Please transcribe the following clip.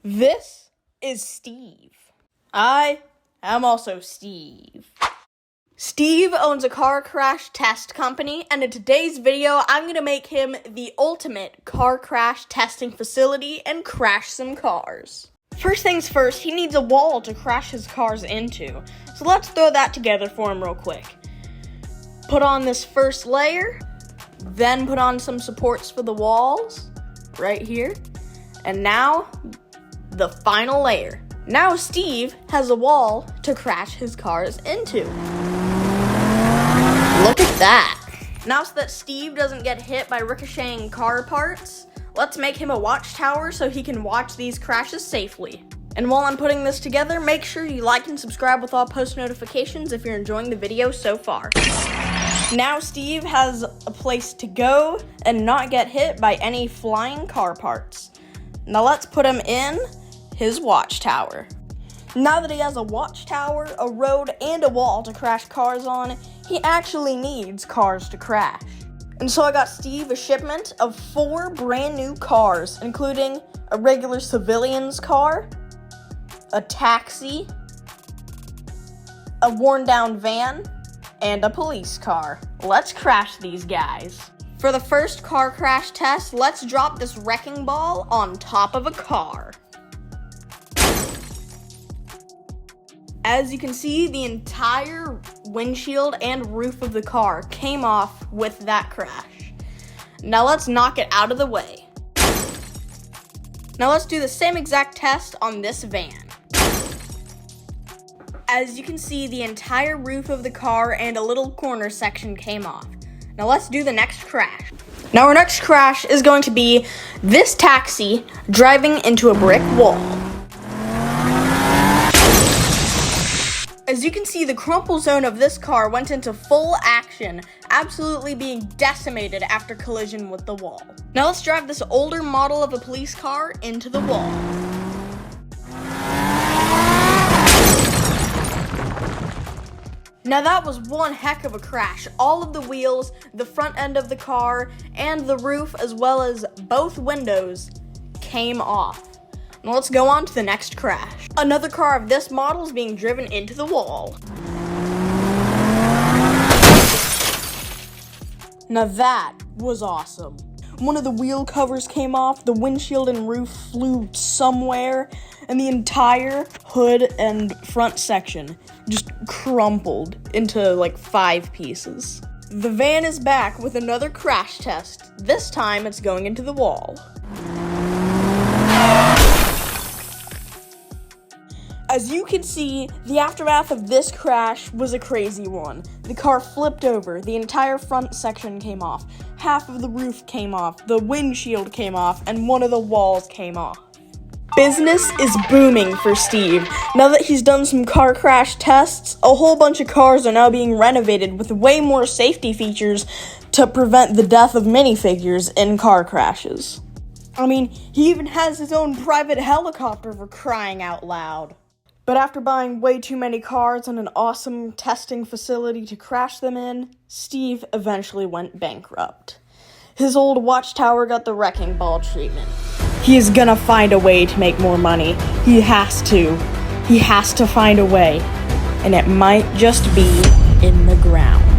This is Steve. I am also Steve. Steve owns a car crash test company, and in today's video, I'm going to make him the ultimate car crash testing facility and crash some cars. First things first, he needs a wall to crash his cars into. So let's throw that together for him real quick. Put on this first layer, then put on some supports for the walls, right here. And now, the final layer. Now Steve has a wall to crash his cars into. Look at that. Now so that Steve doesn't get hit by ricocheting car parts, let's make him a watchtower so he can watch these crashes safely. And while I'm putting this together, make sure you like and subscribe with all post notifications if you're enjoying the video so far. Now Steve has a place to go and not get hit by any flying car parts. Now let's put him in his watchtower. Now that he has a watchtower, a road, and a wall to crash cars on, he actually needs cars to crash. And so I got Steve a shipment of 4 brand new cars, including a regular civilian's car, a taxi, a worn down van, and a police car. Let's crash these guys. For the first car crash test, let's drop this wrecking ball on top of a car. As you can see, the entire windshield and roof of the car came off with that crash. Now let's knock it out of the way. Now let's do the same exact test on this van. As you can see, the entire roof of the car and a little corner section came off. Now let's do the next crash. Now our next crash is going to be this taxi driving into a brick wall. As you can see, the crumple zone of this car went into full action, absolutely being decimated after collision with the wall. Now let's drive this older model of a police car into the wall. Now that was one heck of a crash. All of the wheels, the front end of the car, and the roof, as well as both windows, came off. Now let's go on to the next crash. Another car of this model is being driven into the wall. Now that was awesome. One of the wheel covers came off, the windshield and roof flew somewhere, and the entire hood and front section just crumpled into like 5 pieces. The van is back with another crash test. This time it's going into the wall. As you can see, the aftermath of this crash was a crazy one. The car flipped over, the entire front section came off, half of the roof came off, the windshield came off, and one of the walls came off. Business is booming for Steve. Now that he's done some car crash tests, a whole bunch of cars are now being renovated with way more safety features to prevent the death of minifigures in car crashes. I mean, he even has his own private helicopter for crying out loud. But after buying way too many cars and an awesome testing facility to crash them in, Steve eventually went bankrupt. His old watchtower got the wrecking ball treatment. He is gonna find a way to make more money. He has to. He has to find a way. And it might just be in the ground.